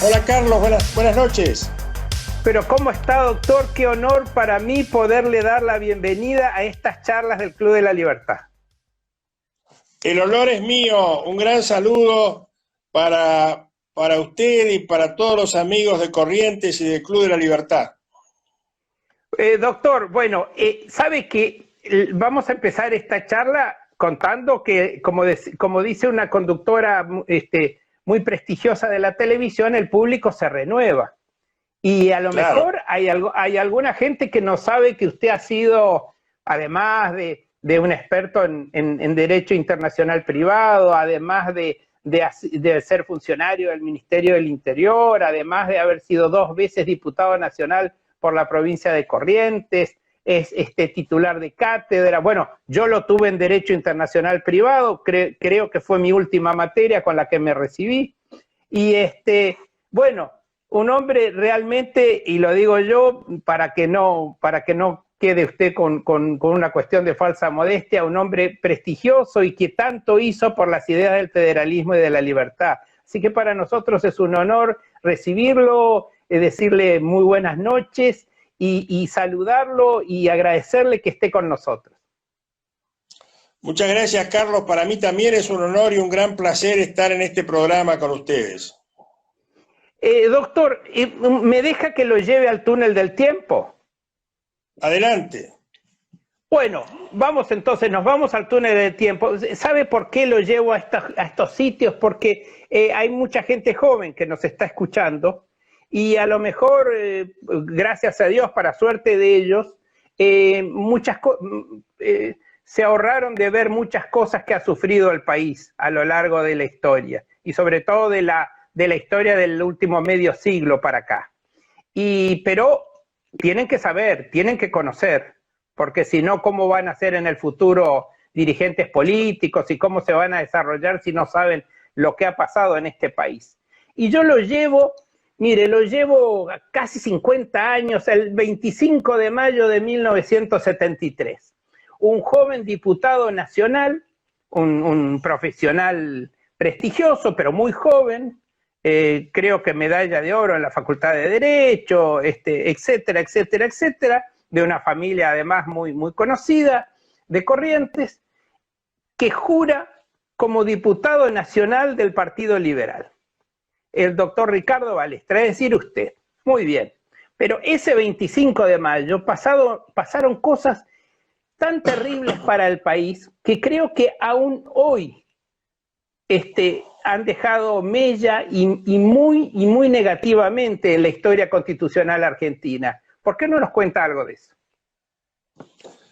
Hola Carlos, buenas noches. Pero ¿cómo está, doctor? Qué honor para mí poderle dar la bienvenida a estas charlas del Club de la Libertad. El honor es mío. Un gran saludo para usted y para todos los amigos de Corrientes y del Club de la Libertad. Doctor, bueno, sabe que vamos a empezar esta charla contando que, como dice una conductora muy prestigiosa de la televisión, el público se renueva. Y a lo mejor hay alguna gente que no sabe que usted ha sido, además de un experto en Derecho Internacional Privado, además de ser funcionario del Ministerio del Interior, además de haber sido 2 veces diputado nacional por la provincia de Corrientes, es titular de cátedra. Bueno, yo lo tuve en Derecho Internacional Privado, creo que fue mi última materia con la que me recibí. Y bueno, un hombre realmente, y lo digo yo para que no quede usted con una cuestión de falsa modestia, un hombre prestigioso y que tanto hizo por las ideas del federalismo y de la libertad. Así que para nosotros es un honor recibirlo, decirle muy buenas noches y saludarlo y agradecerle que esté con nosotros. Muchas gracias, Carlos. Para mí también es un honor y un gran placer estar en este programa con ustedes. Doctor, ¿me deja que lo lleve al túnel del tiempo? Adelante. Bueno, nos vamos al túnel del tiempo. ¿Sabe por qué lo llevo a estos sitios? Porque hay mucha gente joven que nos está escuchando y a lo mejor, gracias a Dios, para suerte de ellos, se ahorraron de ver muchas cosas que ha sufrido el país a lo largo de la historia y sobre todo de la historia del último medio siglo para acá. Pero tienen que saber, tienen que conocer, porque si no, ¿cómo van a ser en el futuro dirigentes políticos y cómo se van a desarrollar si no saben lo que ha pasado en este país? Y yo lo llevo casi 50 años, el 25 de mayo de 1973. Un joven diputado nacional, un profesional prestigioso, pero muy joven, creo que medalla de oro en la Facultad de Derecho, etcétera, etcétera, etcétera, de una familia además muy, muy conocida, de Corrientes, que jura como diputado nacional del Partido Liberal, el doctor Ricardo Balestra, es decir, usted. Muy bien, pero ese 25 de mayo pasaron cosas tan terribles para el país que creo que aún hoy han dejado mella y muy negativamente en la historia constitucional argentina. ¿Por qué no nos cuenta algo de eso?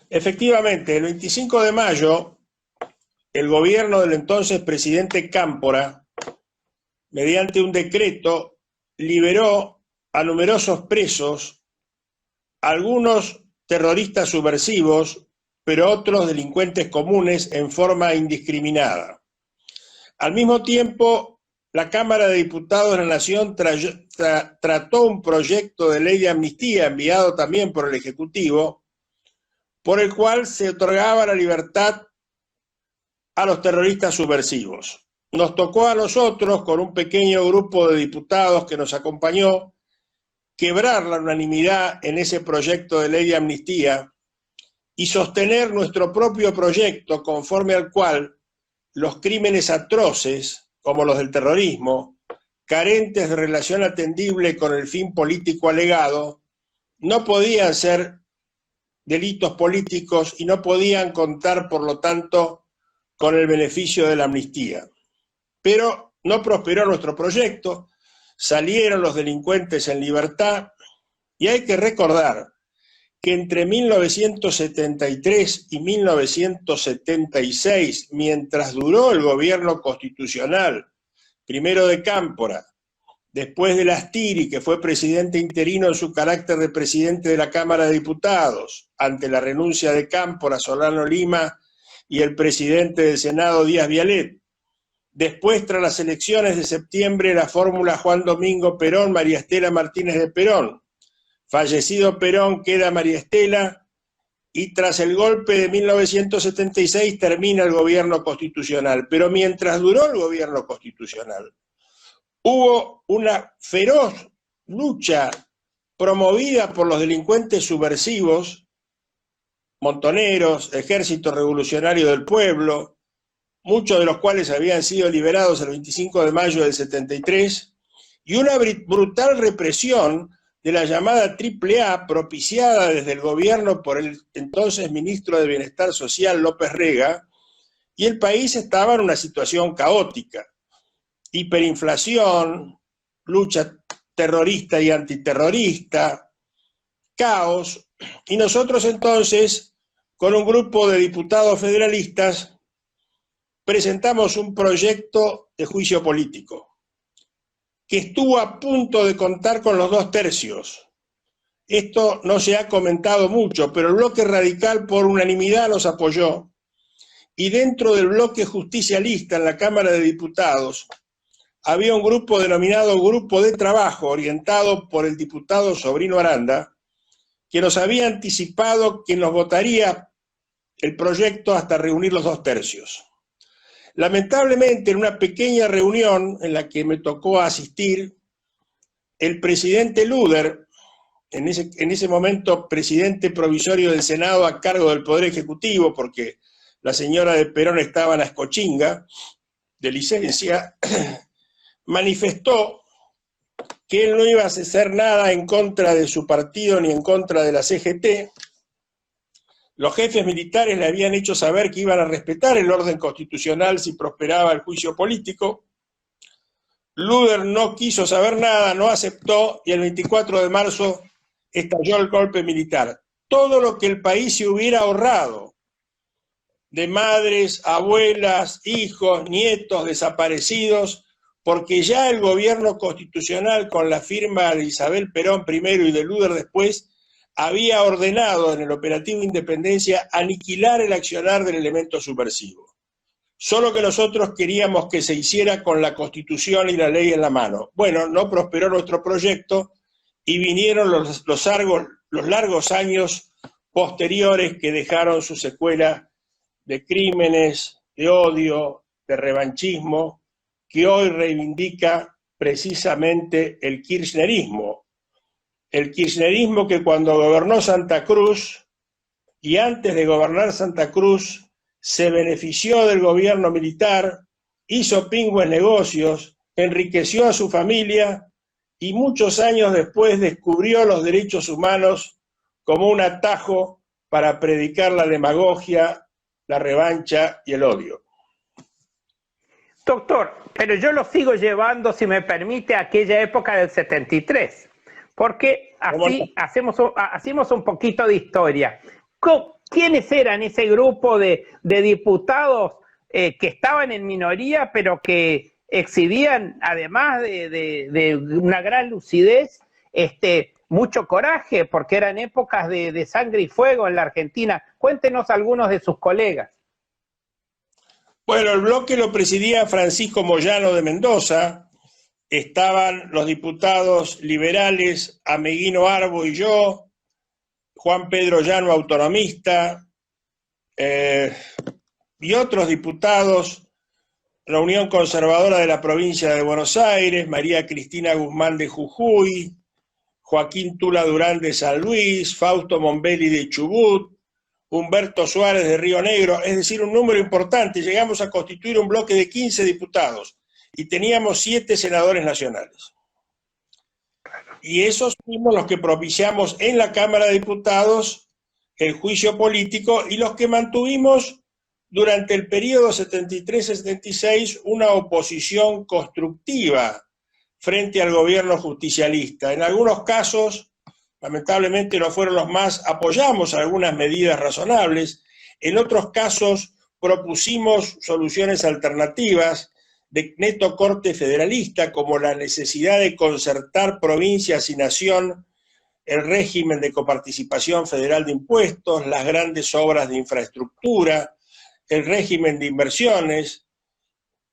Efectivamente, el 25 de mayo, el gobierno del entonces presidente Cámpora, mediante un decreto, liberó a numerosos presos, algunos terroristas subversivos, pero otros delincuentes comunes en forma indiscriminada. Al mismo tiempo, la Cámara de Diputados de la Nación trató un proyecto de ley de amnistía enviado también por el Ejecutivo, por el cual se otorgaba la libertad a los terroristas subversivos. Nos tocó a nosotros, con un pequeño grupo de diputados que nos acompañó, quebrar la unanimidad en ese proyecto de ley de amnistía y sostener nuestro propio proyecto, conforme al cual los crímenes atroces, como los del terrorismo, carentes de relación atendible con el fin político alegado, no podían ser delitos políticos y no podían contar, por lo tanto, con el beneficio de la amnistía. Pero no prosperó nuestro proyecto, salieron los delincuentes en libertad y hay que recordar que entre 1973 y 1976, mientras duró el gobierno constitucional, primero de Cámpora, después de Lastiri, que fue presidente interino en su carácter de presidente de la Cámara de Diputados, ante la renuncia de Cámpora, Solano Lima y el presidente del Senado, Díaz Vialet. Después, tras las elecciones de septiembre, la fórmula Juan Domingo Perón, María Estela Martínez de Perón. Fallecido Perón, queda María Estela, y tras el golpe de 1976 termina el gobierno constitucional. Pero mientras duró el gobierno constitucional, hubo una feroz lucha promovida por los delincuentes subversivos, Montoneros, Ejército Revolucionario del Pueblo, muchos de los cuales habían sido liberados el 25 de mayo del 73, y una brutal represión de la llamada AAA, propiciada desde el gobierno por el entonces ministro de Bienestar Social, López Rega, y el país estaba en una situación caótica. Hiperinflación, lucha terrorista y antiterrorista, caos, y nosotros entonces, con un grupo de diputados federalistas, presentamos un proyecto de juicio político que estuvo a punto de contar con los 2/3. Esto no se ha comentado mucho, pero el bloque radical por unanimidad nos apoyó, y dentro del bloque justicialista en la Cámara de Diputados había un grupo denominado Grupo de Trabajo, orientado por el diputado Sobrino Aranda, que nos había anticipado que nos votaría el proyecto hasta reunir los 2/3. Lamentablemente, en una pequeña reunión en la que me tocó asistir, el presidente Luder, en ese momento presidente provisorio del Senado a cargo del Poder Ejecutivo, porque la señora de Perón estaba en la escochinga de licencia, manifestó que él no iba a hacer nada en contra de su partido ni en contra de la CGT. Los jefes militares le habían hecho saber que iban a respetar el orden constitucional si prosperaba el juicio político. Luder no quiso saber nada, no aceptó, y el 24 de marzo estalló el golpe militar. Todo lo que el país se hubiera ahorrado de madres, abuelas, hijos, nietos desaparecidos, porque ya el gobierno constitucional, con la firma de Isabel Perón primero y de Luder después, había ordenado en el operativo Independencia aniquilar el accionar del elemento subversivo. Solo que nosotros queríamos que se hiciera con la Constitución y la ley en la mano. Bueno, no prosperó nuestro proyecto y vinieron los largos años posteriores que dejaron su secuela de crímenes, de odio, de revanchismo, que hoy reivindica precisamente el kirchnerismo. El kirchnerismo que cuando gobernó Santa Cruz y antes de gobernar Santa Cruz se benefició del gobierno militar, hizo pingües negocios, enriqueció a su familia y muchos años después descubrió los derechos humanos como un atajo para predicar la demagogia, la revancha y el odio. Doctor, pero yo lo sigo llevando, si me permite, a aquella época del 73, porque así hacemos un poquito de historia. ¿Quiénes eran ese grupo de diputados que estaban en minoría, pero que exhibían, además de una gran lucidez, mucho coraje, porque eran épocas de sangre y fuego en la Argentina? Cuéntenos algunos de sus colegas. Bueno, el bloque lo presidía Francisco Moyano de Mendoza, estaban los diputados liberales Ameguino Arbo y yo, Juan Pedro Llano, autonomista, y otros diputados, la Unión Conservadora de la Provincia de Buenos Aires, María Cristina Guzmán de Jujuy, Joaquín Tula Durán de San Luis, Fausto Mombelli de Chubut, Humberto Suárez de Río Negro, es decir, un número importante. Llegamos a constituir un bloque de 15 diputados y teníamos 7 senadores nacionales. Y esos fuimos los que propiciamos en la Cámara de Diputados el juicio político y los que mantuvimos durante el periodo 73-76 una oposición constructiva frente al gobierno justicialista. En algunos casos, lamentablemente no fueron los más, apoyamos algunas medidas razonables, en otros casos propusimos soluciones alternativas de neto corte federalista, como la necesidad de concertar provincias y nación, el régimen de coparticipación federal de impuestos, las grandes obras de infraestructura, el régimen de inversiones,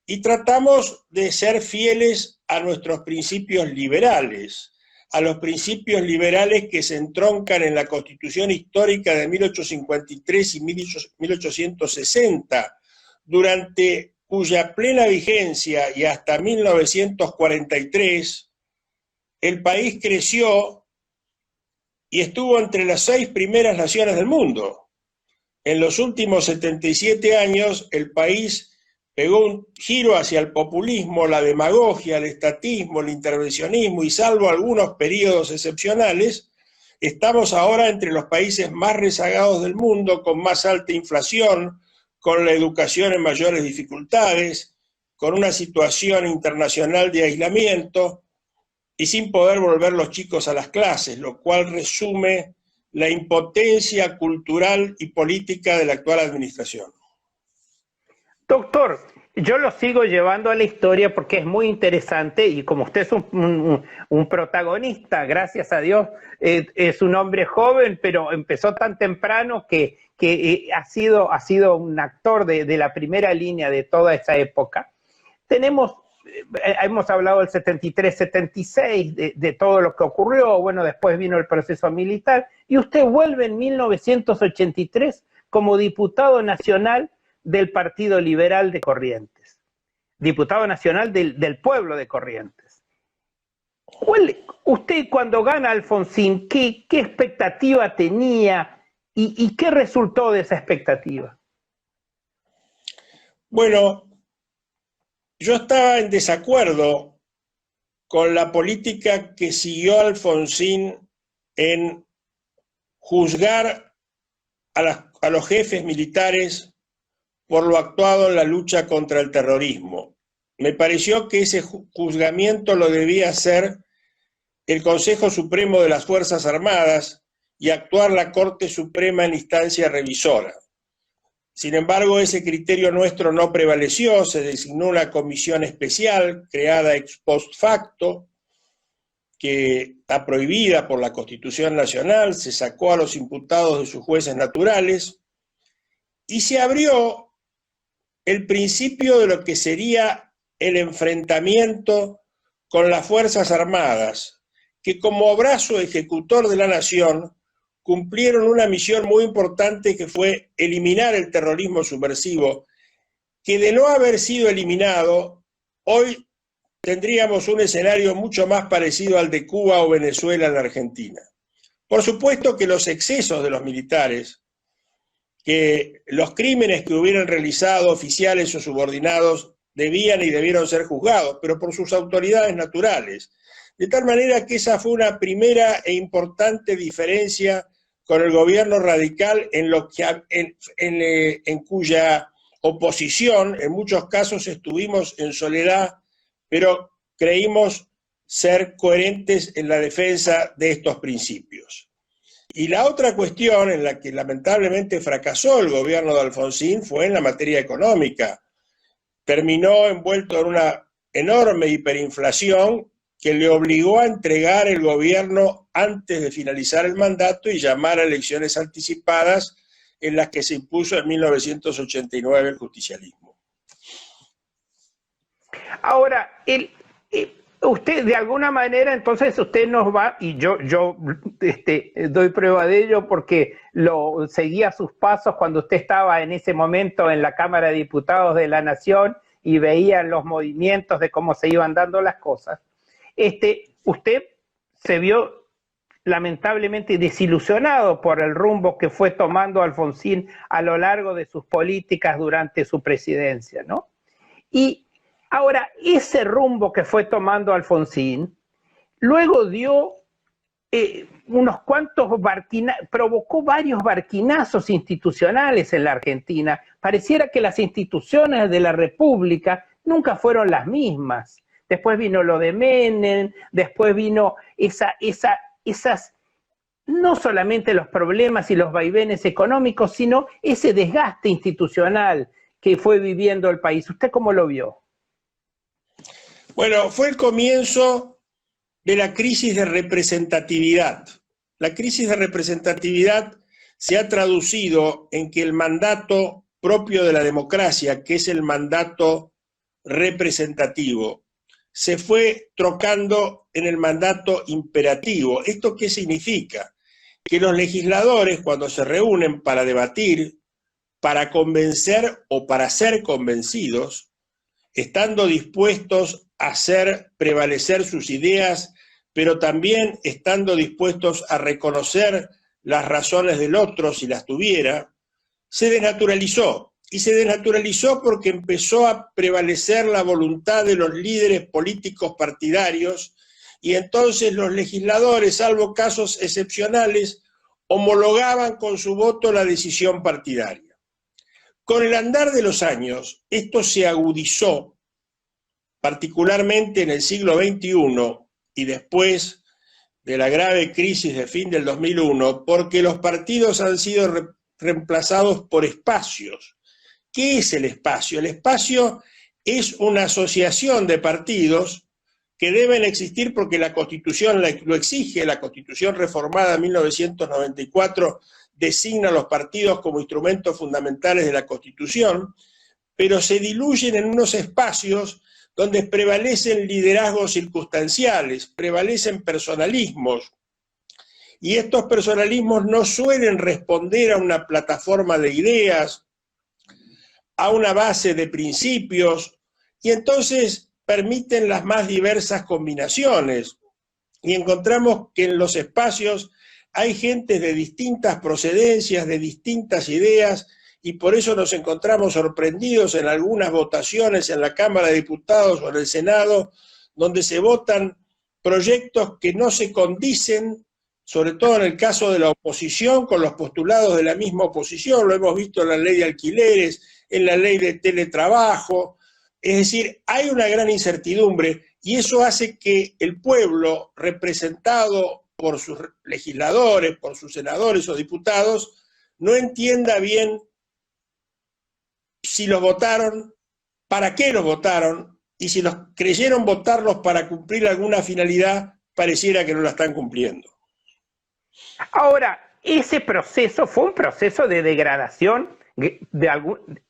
y tratamos de ser fieles a nuestros principios liberales, a los principios liberales que se entroncan en la Constitución histórica de 1853 y 1860. Durante cuya plena vigencia y hasta 1943 el país creció y estuvo entre las 6 primeras naciones del mundo. En los últimos 77 años el país pegó un giro hacia el populismo, la demagogia, el estatismo, el intervencionismo y salvo algunos periodos excepcionales, estamos ahora entre los países más rezagados del mundo, con más alta inflación, con la educación en mayores dificultades, con una situación internacional de aislamiento y sin poder volver los chicos a las clases, lo cual resume la impotencia cultural y política de la actual administración. Doctor, yo lo sigo llevando a la historia porque es muy interesante y como usted es un protagonista, gracias a Dios, es un hombre joven, pero empezó tan temprano que ha sido un actor de la primera línea de toda esa época. Hemos hablado del 73-76, de todo lo que ocurrió, bueno, después vino el proceso militar, y usted vuelve en 1983 como diputado nacional del Partido Liberal de Corrientes, diputado nacional del pueblo de Corrientes. Usted cuando gana Alfonsín, ¿qué expectativa tenía y qué resultó de esa expectativa? Bueno, yo estaba en desacuerdo con la política que siguió Alfonsín en juzgar a los jefes militares por lo actuado en la lucha contra el terrorismo. Me pareció que ese juzgamiento lo debía hacer el Consejo Supremo de las Fuerzas Armadas y actuar la Corte Suprema en instancia revisora. Sin embargo, ese criterio nuestro no prevaleció, se designó una comisión especial creada ex post facto, que está prohibida por la Constitución Nacional, se sacó a los imputados de sus jueces naturales y se abrió el principio de lo que sería el enfrentamiento con las Fuerzas Armadas, que como brazo ejecutor de la nación cumplieron una misión muy importante que fue eliminar el terrorismo subversivo, que de no haber sido eliminado, hoy tendríamos un escenario mucho más parecido al de Cuba o Venezuela en la Argentina. Por supuesto que los excesos de los militares, que los crímenes que hubieran realizado oficiales o subordinados debían y debieron ser juzgados, pero por sus autoridades naturales. De tal manera que esa fue una primera e importante diferencia con el gobierno radical en cuya oposición en muchos casos estuvimos en soledad, pero creímos ser coherentes en la defensa de estos principios. Y la otra cuestión en la que lamentablemente fracasó el gobierno de Alfonsín fue en la materia económica. Terminó envuelto en una enorme hiperinflación que le obligó a entregar el gobierno antes de finalizar el mandato y llamar a elecciones anticipadas en las que se impuso en 1989 el justicialismo. Ahora, usted de alguna manera, entonces usted nos va, y yo doy prueba de ello porque lo seguía sus pasos cuando usted estaba en ese momento en la Cámara de Diputados de la Nación y veía los movimientos de cómo se iban dando las cosas. Usted se vio lamentablemente desilusionado por el rumbo que fue tomando Alfonsín a lo largo de sus políticas durante su presidencia, ¿no? Y ahora, ese rumbo que fue tomando Alfonsín, luego dio unos cuantos provocó varios barquinazos institucionales en la Argentina. Pareciera que las instituciones de la República nunca fueron las mismas. Después vino lo de Menem, después vino esas, no solamente los problemas y los vaivenes económicos, sino ese desgaste institucional que fue viviendo el país. ¿Usted cómo lo vio? Bueno, fue el comienzo de la crisis de representatividad. La crisis de representatividad se ha traducido en que el mandato propio de la democracia, que es el mandato representativo, se fue trocando en el mandato imperativo. ¿Esto qué significa? Que los legisladores, cuando se reúnen para debatir, para convencer o para ser convencidos, estando dispuestos a hacer prevalecer sus ideas, pero también estando dispuestos a reconocer las razones del otro si las tuviera, se desnaturalizó. Y se desnaturalizó porque empezó a prevalecer la voluntad de los líderes políticos partidarios, y entonces los legisladores, salvo casos excepcionales, homologaban con su voto la decisión partidaria. Con el andar de los años, esto se agudizó, particularmente en el siglo XXI y después de la grave crisis de fin del 2001, porque los partidos han sido reemplazados por espacios. ¿Qué es el espacio? El espacio es una asociación de partidos que deben existir porque la Constitución lo exige. La Constitución reformada en 1994 designa a los partidos como instrumentos fundamentales de la Constitución, pero se diluyen en unos espacios donde prevalecen liderazgos circunstanciales, prevalecen personalismos, y estos personalismos no suelen responder a una plataforma de ideas, a una base de principios, y entonces permiten las más diversas combinaciones. Y encontramos que en los espacios hay gentes de distintas procedencias, de distintas ideas, y por eso nos encontramos sorprendidos en algunas votaciones en la Cámara de Diputados o en el Senado, donde se votan proyectos que no se condicen, sobre todo en el caso de la oposición, con los postulados de la misma oposición. Lo hemos visto en la ley de alquileres, en la ley de teletrabajo. Es decir, hay una gran incertidumbre, y eso hace que el pueblo, representado por sus legisladores, por sus senadores o diputados, no entienda bien si los votaron, para qué los votaron, y si los creyeron votarlos para cumplir alguna finalidad, pareciera que no la están cumpliendo. Ahora, ese proceso fue un proceso de degradación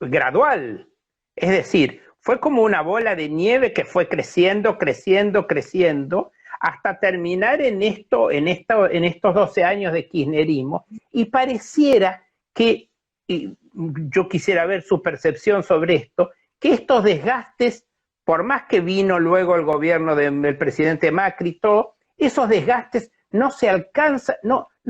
gradual. Es decir, fue como una bola de nieve que fue creciendo, creciendo, creciendo, hasta terminar en estos 12 años de kirchnerismo, y pareciera que, y yo quisiera ver su percepción sobre esto, que estos desgastes, por más que vino luego el gobierno del presidente Macri y todo, esos desgastes no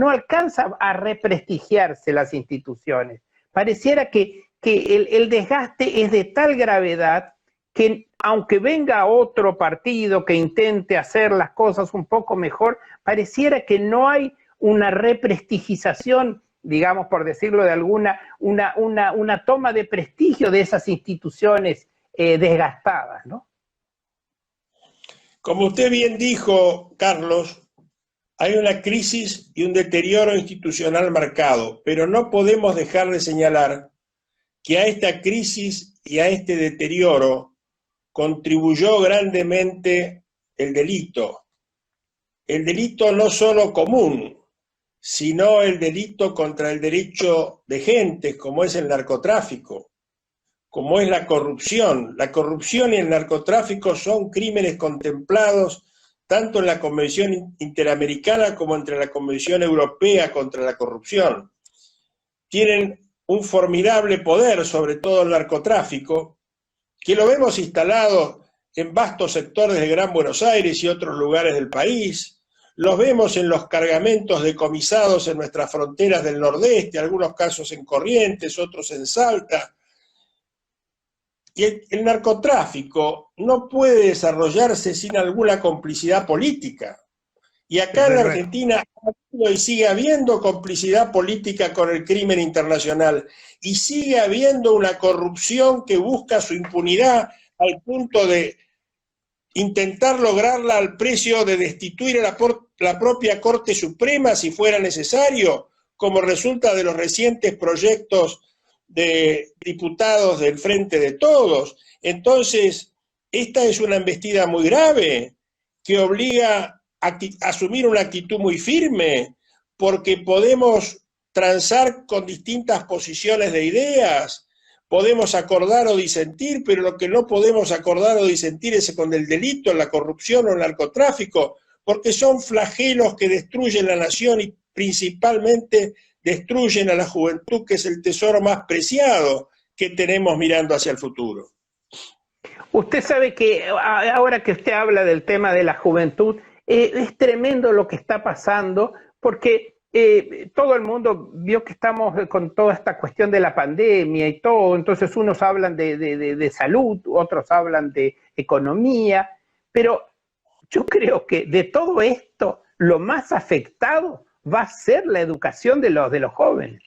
alcanza a represtigiarse las instituciones. Pareciera que el desgaste es de tal gravedad que aunque venga otro partido que intente hacer las cosas un poco mejor, pareciera que no hay una represtigización, digamos, por decirlo de alguna, una toma de prestigio de esas instituciones desgastadas, ¿no? Como usted bien dijo, Carlos, hay una crisis y un deterioro institucional marcado, pero no podemos dejar de señalar que a esta crisis y a este deterioro contribuyó grandemente el delito. El delito no solo común, sino el delito contra el derecho de gentes, como es el narcotráfico, como es la corrupción. La corrupción y el narcotráfico son crímenes contemplados tanto en la Convención Interamericana como entre la Convención Europea contra la Corrupción. Tienen un formidable poder, sobre todo el narcotráfico, que lo vemos instalado en vastos sectores del Gran Buenos Aires y otros lugares del país. Los vemos en los cargamentos decomisados en nuestras fronteras del Nordeste, algunos casos en Corrientes, otros en Salta. Y el narcotráfico no puede desarrollarse sin alguna complicidad política. Y acá en la Argentina ha habido y sigue habiendo complicidad política con el crimen internacional. Y sigue habiendo una corrupción que busca su impunidad al punto de intentar lograrla al precio de destituir a la propia Corte Suprema si fuera necesario, como resulta de los recientes proyectos de diputados del Frente de Todos. Entonces, esta es una embestida muy grave que obliga a asumir una actitud muy firme, porque podemos transar con distintas posiciones de ideas, podemos acordar o disentir, pero lo que no podemos acordar o disentir es con el delito, la corrupción o el narcotráfico, porque son flagelos que destruyen la nación y principalmente destruyen a la juventud, que es el tesoro más preciado que tenemos mirando hacia el futuro. Usted sabe que ahora que usted habla del tema de la juventud, es tremendo lo que está pasando, porque todo el mundo vio que estamos con toda esta cuestión de la pandemia y todo, entonces unos hablan de salud, otros hablan de economía, pero yo creo que de todo esto, lo más afectado va a ser la educación de los jóvenes.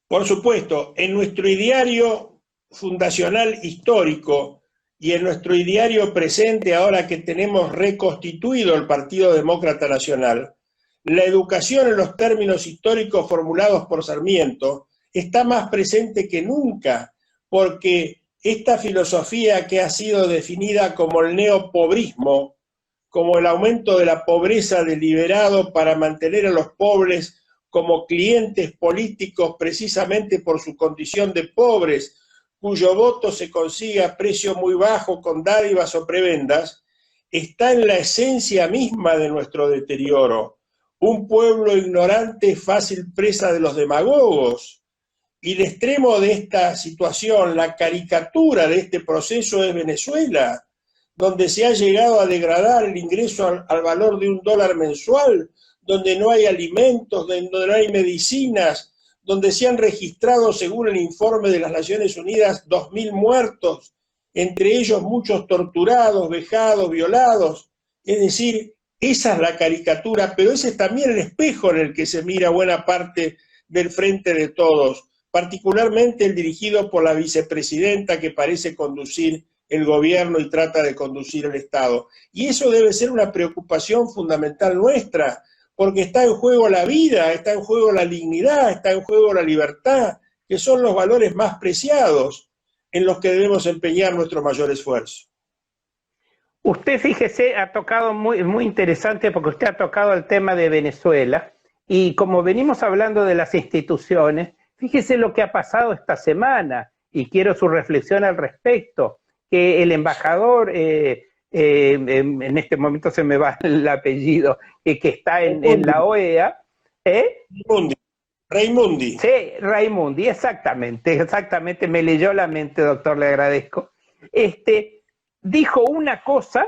Por supuesto, en nuestro ideario fundacional histórico y en nuestro ideario presente, ahora que tenemos reconstituido el Partido Demócrata Nacional, la educación en los términos históricos formulados por Sarmiento está más presente que nunca, porque esta filosofía que ha sido definida como el neopobrismo, como el aumento de la pobreza deliberado para mantener a los pobres como clientes políticos precisamente por su condición de pobres, cuyo voto se consigue a precio muy bajo con dádivas o prebendas, está en la esencia misma de nuestro deterioro. Un pueblo ignorante fácil presa de los demagogos. Y el extremo de esta situación, la caricatura de este proceso es Venezuela, donde se ha llegado a degradar el ingreso al valor de $1 mensual, donde no hay alimentos, donde no hay medicinas, donde se han registrado, según el informe de las Naciones Unidas, 2.000 muertos, entre ellos muchos torturados, vejados, violados. Es decir, esa es la caricatura, pero ese es también el espejo en el que se mira buena parte del Frente de Todos, particularmente el dirigido por la vicepresidenta que parece conducir el gobierno y trata de conducir el Estado. Y eso debe ser una preocupación fundamental nuestra, porque está en juego la vida, está en juego la dignidad, está en juego la libertad, que son los valores más preciados en los que debemos empeñar nuestro mayor esfuerzo. Usted, fíjese, ha tocado muy interesante, porque usted ha tocado el tema de Venezuela, y como venimos hablando de las instituciones, fíjese lo que ha pasado esta semana, y quiero su reflexión al respecto, que el embajador, en este momento se me va el apellido, que está en la OEA, Raimundi. Sí, Raimundi, exactamente, me leyó la mente, doctor, le agradezco. Dijo una cosa,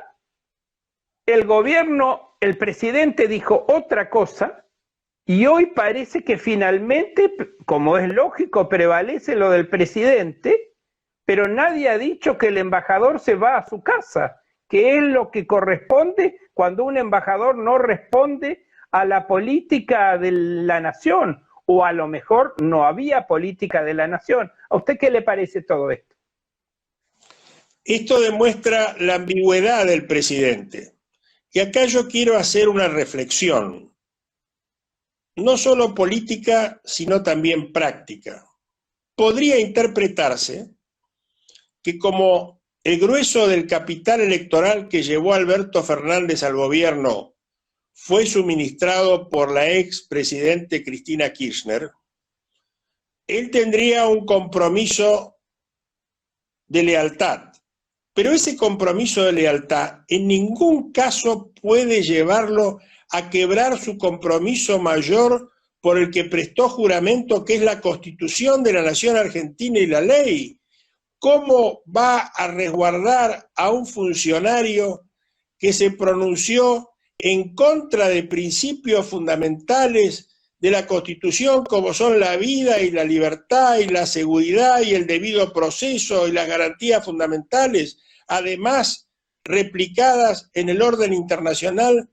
el gobierno, el presidente dijo otra cosa, y hoy parece que finalmente, como es lógico, prevalece lo del presidente, pero nadie ha dicho que el embajador se va a su casa, que es lo que corresponde cuando un embajador no responde a la política de la nación, o a lo mejor no había política de la nación. ¿A usted qué le parece todo esto? Esto demuestra la ambigüedad del presidente. Y acá yo quiero hacer una reflexión, no solo política, sino también práctica. Podría interpretarse que como el grueso del capital electoral que llevó a Alberto Fernández al gobierno fue suministrado por la expresidente Cristina Kirchner, él tendría un compromiso de lealtad. Pero ese compromiso de lealtad en ningún caso puede llevarlo a quebrar su compromiso mayor por el que prestó juramento, que es la Constitución de la Nación Argentina y la ley. ¿Cómo va a resguardar a un funcionario que se pronunció en contra de principios fundamentales de la Constitución, como son la vida y la libertad y la seguridad y el debido proceso y las garantías fundamentales, además replicadas en el orden internacional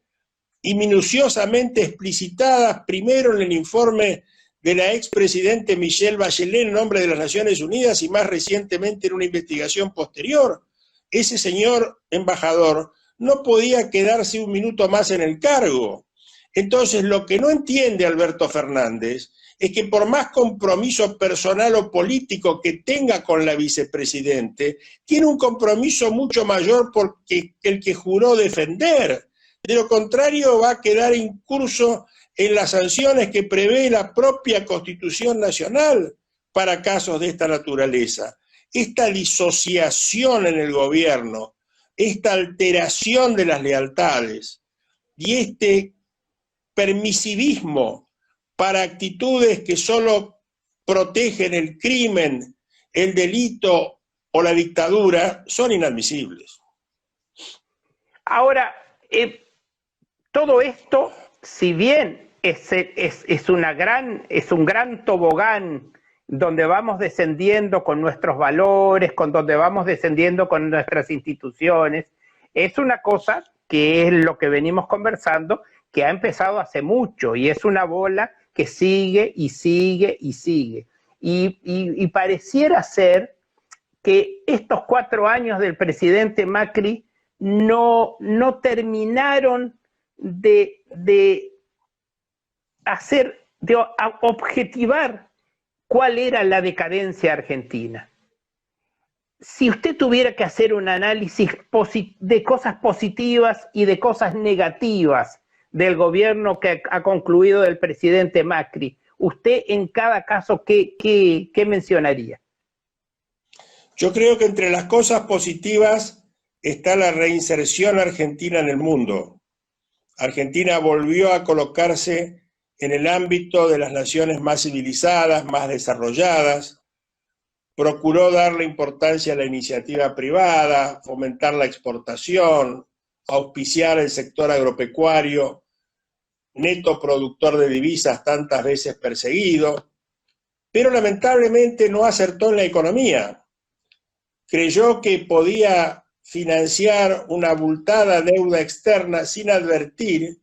y minuciosamente explicitadas primero en el informe de la expresidente Michelle Bachelet en nombre de las Naciones Unidas y más recientemente en una investigación posterior? Ese señor embajador no podía quedarse un minuto más en el cargo. Entonces, lo que no entiende Alberto Fernández es que por más compromiso personal o político que tenga con la vicepresidente, tiene un compromiso mucho mayor que el que juró defender. De lo contrario, va a quedar incurso en las sanciones que prevé la propia Constitución Nacional para casos de esta naturaleza. Esta disociación en el gobierno, esta alteración de las lealtades y este permisivismo para actitudes que solo protegen el crimen, el delito o la dictadura son inadmisibles. Ahora, todo esto, si bien es un gran tobogán donde vamos descendiendo con nuestros valores, donde vamos descendiendo con nuestras instituciones, es una cosa que es lo que venimos conversando, que ha empezado hace mucho y es una bola que sigue y sigue y sigue. Y pareciera ser que estos 4 años del presidente Macri no terminaron de objetivar cuál era la decadencia argentina. Si usted tuviera que hacer un análisis de cosas positivas y de cosas negativas del gobierno que ha concluido del presidente Macri, usted en cada caso, ¿qué mencionaría? Yo creo que entre las cosas positivas está la reinserción argentina en el mundo. Argentina volvió a colocarse en el ámbito de las naciones más civilizadas, más desarrolladas, procuró darle importancia a la iniciativa privada, fomentar la exportación, auspiciar el sector agropecuario, neto productor de divisas tantas veces perseguido, pero lamentablemente no acertó en la economía. Creyó que podía financiar una abultada deuda externa sin advertir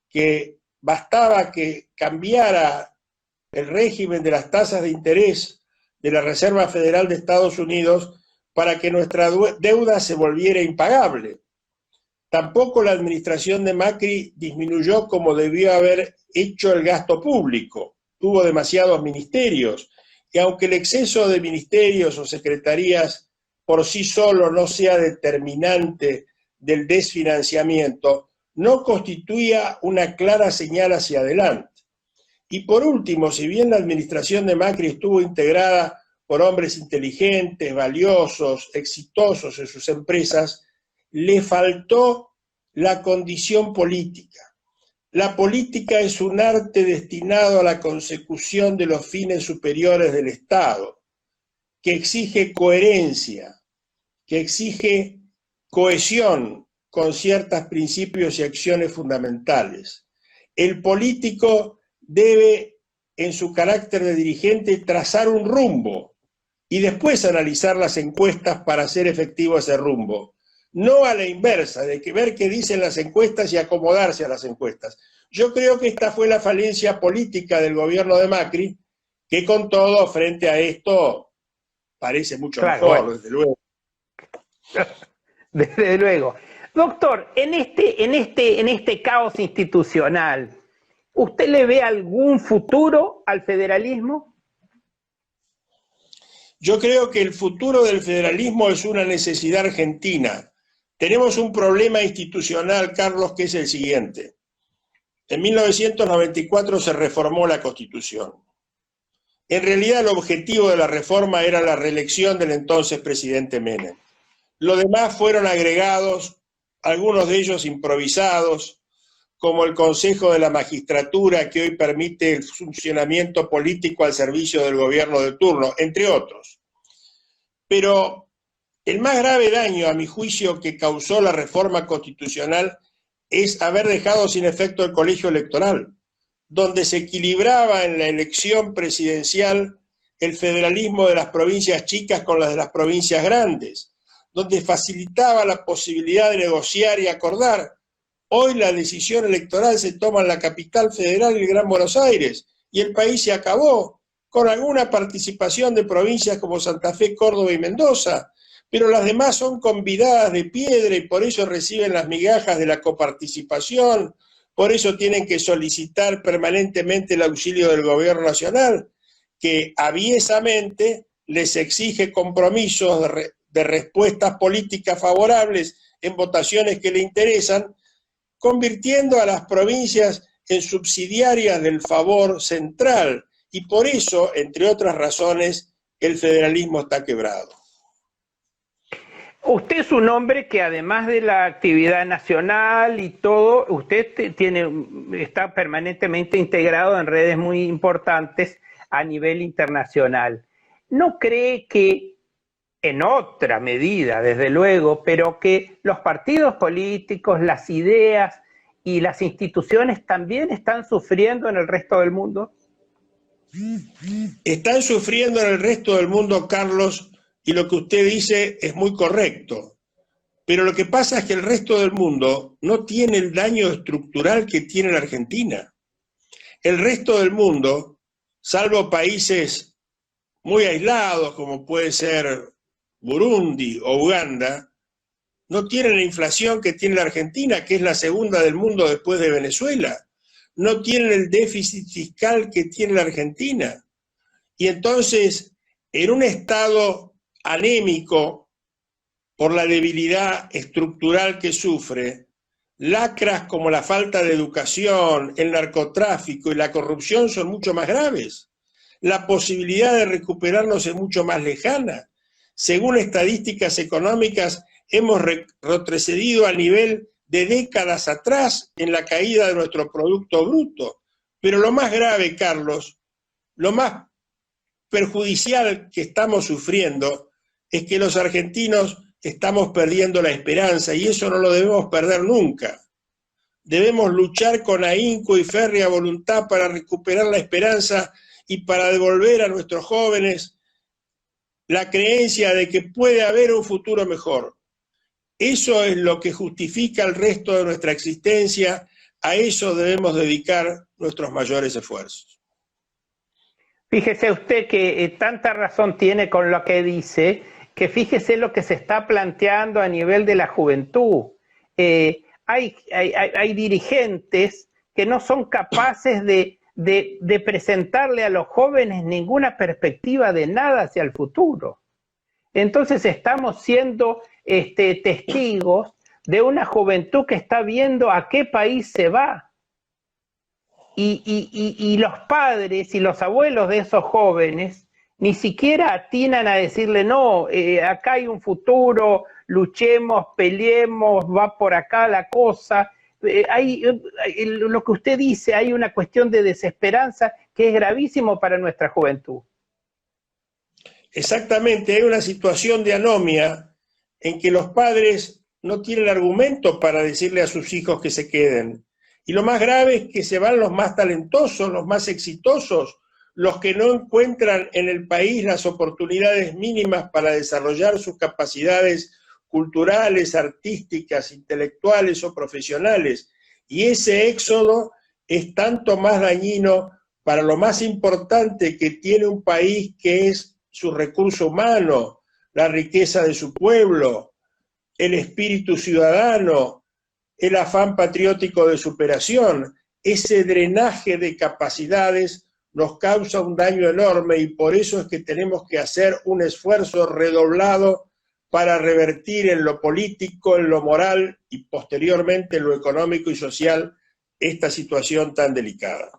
que bastaba que cambiara el régimen de las tasas de interés de la Reserva Federal de Estados Unidos para que nuestra deuda se volviera impagable. Tampoco la administración de Macri disminuyó como debió haber hecho el gasto público. Tuvo demasiados ministerios y aunque el exceso de ministerios o secretarías por sí solo no sea determinante del desfinanciamiento, no constituía una clara señal hacia adelante. Y por último, si bien la administración de Macri estuvo integrada por hombres inteligentes, valiosos, exitosos en sus empresas, le faltó la condición política. La política es un arte destinado a la consecución de los fines superiores del Estado, que exige coherencia, que exige cohesión con ciertos principios y acciones fundamentales. El político debe, en su carácter de dirigente, trazar un rumbo y después analizar las encuestas para hacer efectivo ese rumbo. No a la inversa, de que ver qué dicen las encuestas y acomodarse a las encuestas. Yo creo que esta fue la falencia política del gobierno de Macri, que con todo, frente a esto, parece mucho mejor, bueno, desde luego. Desde luego. Doctor, en este caos institucional, ¿usted le ve algún futuro al federalismo? Yo creo que el futuro del federalismo es una necesidad argentina. Tenemos un problema institucional, Carlos, que es el siguiente. En 1994 se reformó la Constitución. En realidad el objetivo de la reforma era la reelección del entonces presidente Menem. Lo demás fueron agregados, algunos de ellos improvisados, como el Consejo de la Magistratura, que hoy permite el funcionamiento político al servicio del gobierno de turno, entre otros. Pero el más grave daño, a mi juicio, que causó la reforma constitucional es haber dejado sin efecto el colegio electoral, donde se equilibraba en la elección presidencial el federalismo de las provincias chicas con las de las provincias grandes, donde facilitaba la posibilidad de negociar y acordar. Hoy la decisión electoral se toma en la capital federal y el Gran Buenos Aires, y el país se acabó, con alguna participación de provincias como Santa Fe, Córdoba y Mendoza, pero las demás son convidadas de piedra y por eso reciben las migajas de la coparticipación, por eso tienen que solicitar permanentemente el auxilio del gobierno nacional, que aviesamente les exige compromisos de respuestas políticas favorables en votaciones que le interesan, convirtiendo a las provincias en subsidiarias del favor central. Y por eso, entre otras razones, el federalismo está quebrado. Usted es un hombre que además de la actividad nacional y todo, usted está permanentemente integrado en redes muy importantes a nivel internacional. ¿No cree que en otra medida, desde luego, pero que los partidos políticos, las ideas y las instituciones también están sufriendo en el resto del mundo? Están sufriendo en el resto del mundo, Carlos, y lo que usted dice es muy correcto. Pero lo que pasa es que el resto del mundo no tiene el daño estructural que tiene la Argentina. El resto del mundo, salvo países muy aislados como puede ser Burundi o Uganda, no tienen la inflación que tiene la Argentina, que es la segunda del mundo después de Venezuela. No tienen el déficit fiscal que tiene la Argentina. Y entonces, en un estado anémico por la debilidad estructural que sufre, lacras como la falta de educación, el narcotráfico y la corrupción son mucho más graves. La posibilidad de recuperarnos es mucho más lejana. Según estadísticas económicas, hemos retrocedido al nivel de décadas atrás en la caída de nuestro Producto Bruto. Pero lo más grave, Carlos, lo más perjudicial que estamos sufriendo es que los argentinos estamos perdiendo la esperanza y eso no lo debemos perder nunca. Debemos luchar con ahínco y férrea voluntad para recuperar la esperanza y para devolver a nuestros jóvenes la creencia de que puede haber un futuro mejor. Eso es lo que justifica el resto de nuestra existencia, a eso debemos dedicar nuestros mayores esfuerzos. Fíjese usted que tanta razón tiene con lo que dice, que fíjese lo que se está planteando a nivel de la juventud. Hay dirigentes que no son capaces de presentarle a los jóvenes ninguna perspectiva de nada hacia el futuro. Entonces estamos siendo testigos de una juventud que está viendo a qué país se va. Y los padres y los abuelos de esos jóvenes ni siquiera atinan a decirle, no, acá hay un futuro, luchemos, peleemos, va por acá la cosa. Lo que usted dice, hay una cuestión de desesperanza que es gravísimo para nuestra juventud. Exactamente, hay una situación de anomia en que los padres no tienen argumentos para decirle a sus hijos que se queden. Y lo más grave es que se van los más talentosos, los más exitosos, los que no encuentran en el país las oportunidades mínimas para desarrollar sus capacidades culturales, artísticas, intelectuales o profesionales. Y ese éxodo es tanto más dañino para lo más importante que tiene un país, que es su recurso humano, la riqueza de su pueblo, el espíritu ciudadano, el afán patriótico de superación. Ese drenaje de capacidades nos causa un daño enorme y por eso es que tenemos que hacer un esfuerzo redoblado para revertir en lo político, en lo moral y posteriormente en lo económico y social esta situación tan delicada.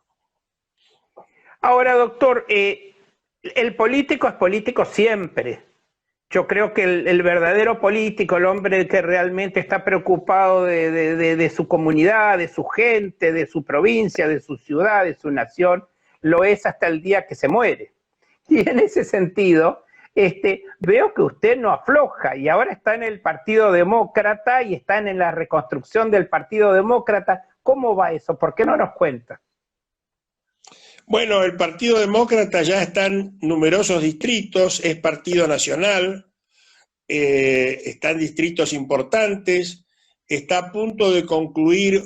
Ahora, doctor, el político es político siempre. Yo creo que el verdadero político, el hombre que realmente está preocupado de su comunidad, de su gente, de su provincia, de su ciudad, de su nación, lo es hasta el día que se muere. Y en ese sentido, veo que usted no afloja y ahora está en el Partido Demócrata y está en la reconstrucción del Partido Demócrata. ¿Cómo va eso? ¿Por qué no nos cuenta? Bueno, el Partido Demócrata ya está en numerosos distritos, es partido nacional, está en distritos importantes, está a punto de concluir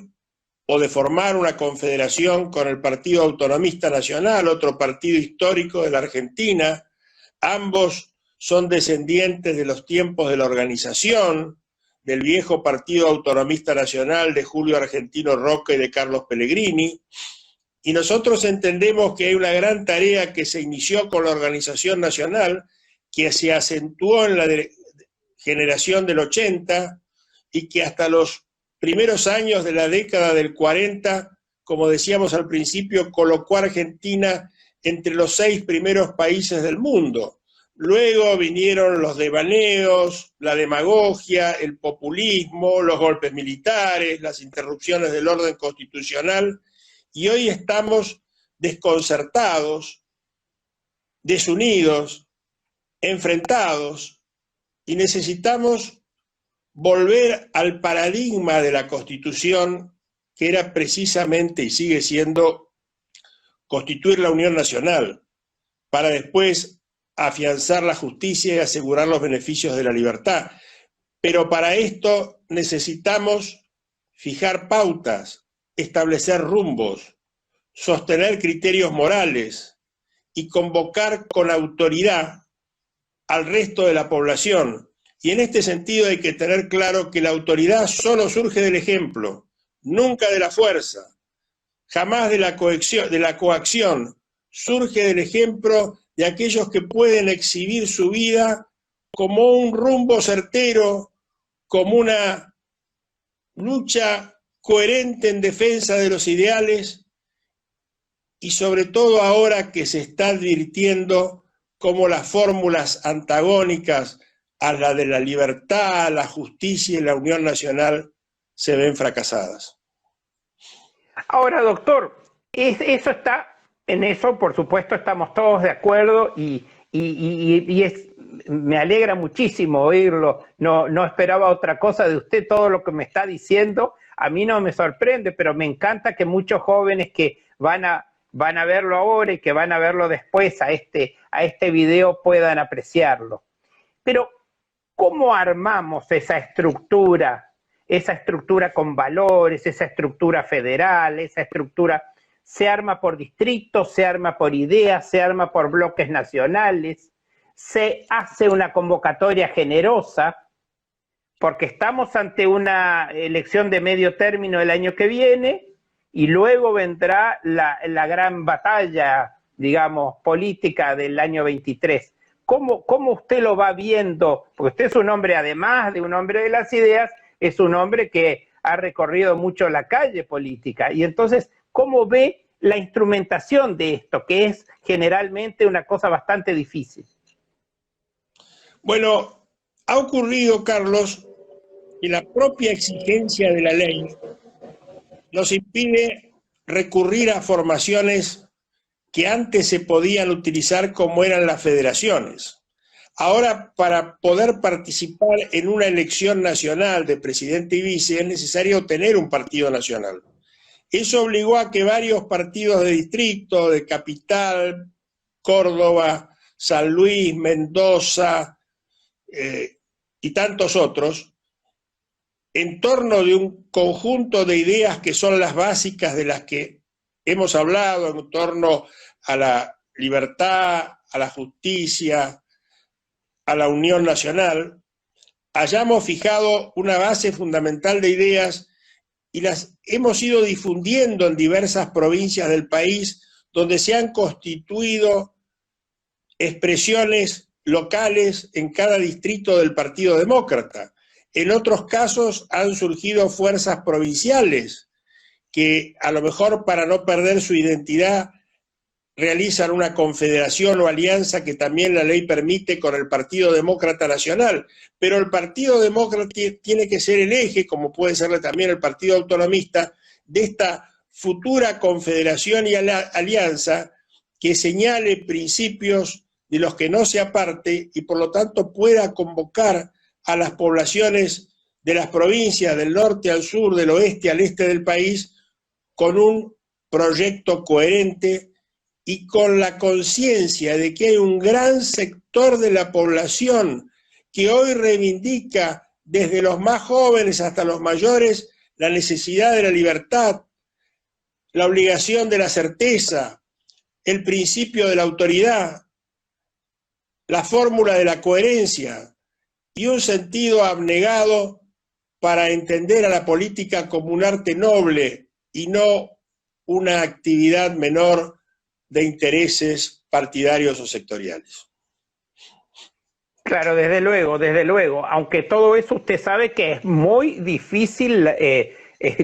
o de formar una confederación con el Partido Autonomista Nacional, otro partido histórico de la Argentina. Ambos son descendientes de los tiempos de la organización, del viejo Partido Autonomista Nacional de Julio Argentino Roca y de Carlos Pellegrini. Y nosotros entendemos que hay una gran tarea que se inició con la organización nacional, que se acentuó en la generación del 80 y que hasta los primeros años de la década del 40, como decíamos al principio, colocó a Argentina entre los 6 primeros países del mundo. Luego vinieron los devaneos, la demagogia, el populismo, los golpes militares, las interrupciones del orden constitucional, y hoy estamos desconcertados, desunidos, enfrentados, y necesitamos volver al paradigma de la Constitución, que era precisamente y sigue siendo constituir la Unión Nacional, para después afianzar la justicia y asegurar los beneficios de la libertad. Pero para esto necesitamos fijar pautas, establecer rumbos, sostener criterios morales y convocar con autoridad al resto de la población. Y en este sentido hay que tener claro que la autoridad solo surge del ejemplo, nunca de la fuerza, jamás de la coacción, surge del ejemplo de aquellos que pueden exhibir su vida como un rumbo certero, como una lucha coherente en defensa de los ideales y sobre todo ahora que se está advirtiendo cómo las fórmulas antagónicas a la de la libertad, la justicia y la unión nacional se ven fracasadas. Ahora, doctor, eso está, en eso por supuesto estamos todos de acuerdo me alegra muchísimo oírlo, no esperaba otra cosa de usted, todo lo que me está diciendo, a mí no me sorprende, pero me encanta que muchos jóvenes que van a verlo ahora y que van a verlo después a este video puedan apreciarlo. Pero, ¿cómo armamos esa estructura con valores, esa estructura federal, esa estructura se arma por distritos, se arma por ideas, se arma por bloques nacionales, se hace una convocatoria generosa, porque estamos ante una elección de medio término el año que viene y luego vendrá la gran batalla, digamos, política del año 23. ¿Cómo usted lo va viendo? Porque usted es un hombre, además de un hombre de las ideas, es un hombre que ha recorrido mucho la calle política. Y entonces, ¿cómo ve la instrumentación de esto, que es generalmente una cosa bastante difícil? Bueno, ha ocurrido, Carlos, que la propia exigencia de la ley nos impide recurrir a formaciones que antes se podían utilizar como eran las federaciones. Ahora, para poder participar en una elección nacional de presidente y vice, es necesario tener un partido nacional. Eso obligó a que varios partidos de distrito, de capital, Córdoba, San Luis, Mendoza y tantos otros, en torno de un conjunto de ideas que son las básicas de las que hemos hablado, en torno a la libertad, a la justicia, a la unión nacional, hayamos fijado una base fundamental de ideas y las hemos ido difundiendo en diversas provincias del país donde se han constituido expresiones locales en cada distrito del Partido Demócrata. En otros casos han surgido fuerzas provinciales que a lo mejor para no perder su identidad realizan una confederación o alianza que también la ley permite con el Partido Demócrata Nacional. Pero el Partido Demócrata tiene que ser el eje, como puede serle también el Partido Autonomista, de esta futura confederación y alianza que señale principios de los que no se aparte y por lo tanto pueda convocar a las poblaciones de las provincias del norte al sur, del oeste al este del país, con un proyecto coherente y con la conciencia de que hay un gran sector de la población que hoy reivindica desde los más jóvenes hasta los mayores la necesidad de la libertad, la obligación de la certeza, el principio de la autoridad, la fórmula de la coherencia y un sentido abnegado para entender a la política como un arte noble y no una actividad menor de intereses partidarios o sectoriales. Claro, desde luego, aunque todo eso usted sabe que es muy difícil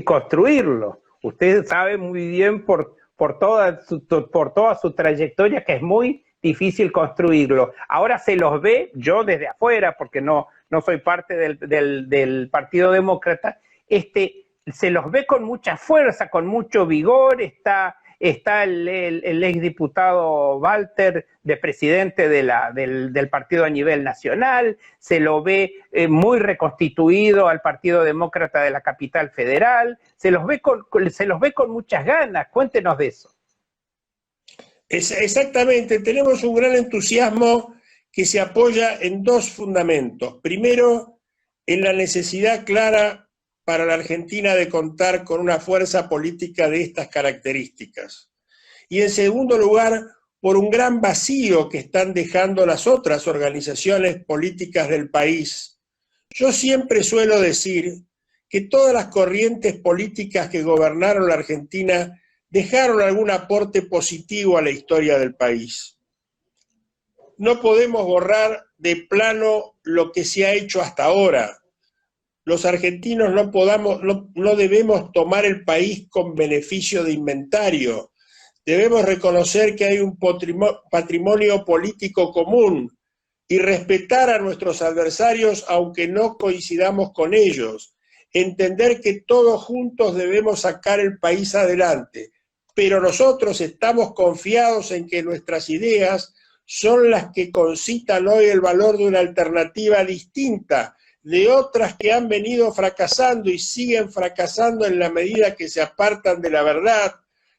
construirlo. Usted sabe muy bien por toda su trayectoria que es muy difícil construirlo. Ahora se los ve, yo desde afuera, porque no soy parte del Partido Demócrata, se los ve con mucha fuerza, con mucho vigor, está el exdiputado Walter de presidente del partido a nivel nacional, se lo ve muy reconstituido al Partido Demócrata de la capital federal, se los ve con muchas ganas. Cuéntenos de eso. Exactamente, tenemos un gran entusiasmo que se apoya en dos fundamentos. Primero, en la necesidad clara para la Argentina de contar con una fuerza política de estas características. Y en segundo lugar, por un gran vacío que están dejando las otras organizaciones políticas del país. Yo siempre suelo decir que todas las corrientes políticas que gobernaron la Argentina dejaron algún aporte positivo a la historia del país. No podemos borrar de plano lo que se ha hecho hasta ahora. Los argentinos no debemos tomar el país con beneficio de inventario. Debemos reconocer que hay un patrimonio político común y respetar a nuestros adversarios aunque no coincidamos con ellos. Entender que todos juntos debemos sacar el país adelante. Pero nosotros estamos confiados en que nuestras ideas son las que concitan hoy el valor de una alternativa distinta de otras que han venido fracasando y siguen fracasando en la medida que se apartan de la verdad,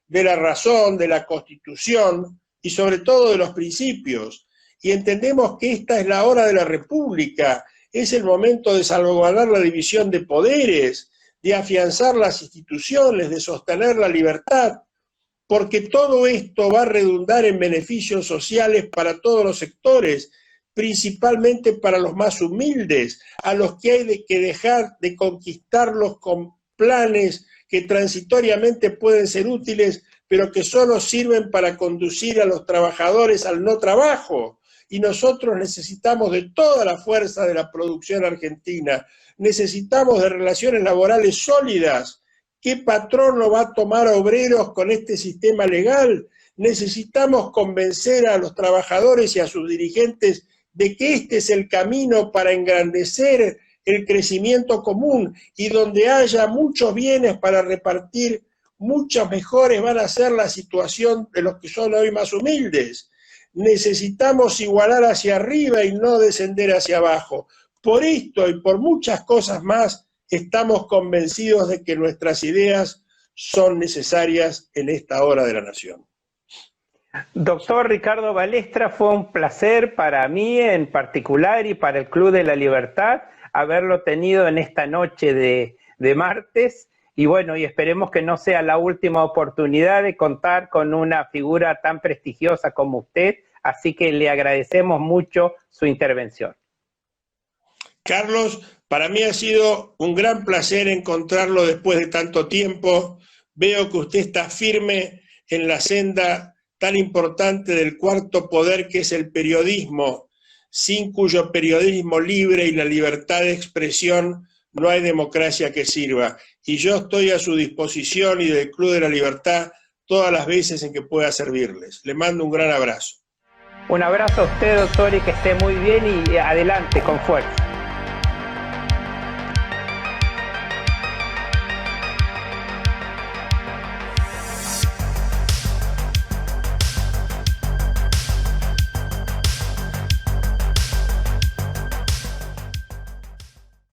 de la razón, de la Constitución y sobre todo de los principios. Y entendemos que esta es la hora de la República, es el momento de salvaguardar la división de poderes, de afianzar las instituciones, de sostener la libertad, porque todo esto va a redundar en beneficios sociales para todos los sectores, principalmente para los más humildes, a los que hay que dejar de conquistarlos con planes que transitoriamente pueden ser útiles, pero que solo sirven para conducir a los trabajadores al no trabajo. Y nosotros necesitamos de toda la fuerza de la producción argentina, necesitamos de relaciones laborales sólidas. ¿Qué patrón no va a tomar a obreros con este sistema legal? Necesitamos convencer a los trabajadores y a sus dirigentes de que este es el camino para engrandecer el crecimiento común y donde haya muchos bienes para repartir, muchos mejores van a ser la situación de los que son hoy más humildes. Necesitamos igualar hacia arriba y no descender hacia abajo. Por esto y por muchas cosas más, estamos convencidos de que nuestras ideas son necesarias en esta hora de la nación. Doctor Ricardo Balestra, fue un placer para mí en particular y para el Club de la Libertad haberlo tenido en esta noche de martes. Y bueno, y esperemos que no sea la última oportunidad de contar con una figura tan prestigiosa como usted. Así que le agradecemos mucho su intervención. Carlos, para mí ha sido un gran placer encontrarlo después de tanto tiempo. Veo que usted está firme en la senda tan importante del cuarto poder que es el periodismo, sin cuyo periodismo libre y la libertad de expresión no hay democracia que sirva. Y yo estoy a su disposición y del Club de la Libertad todas las veces en que pueda servirles. Le mando un gran abrazo. Un abrazo a usted, doctor, y que esté muy bien y adelante, con fuerza.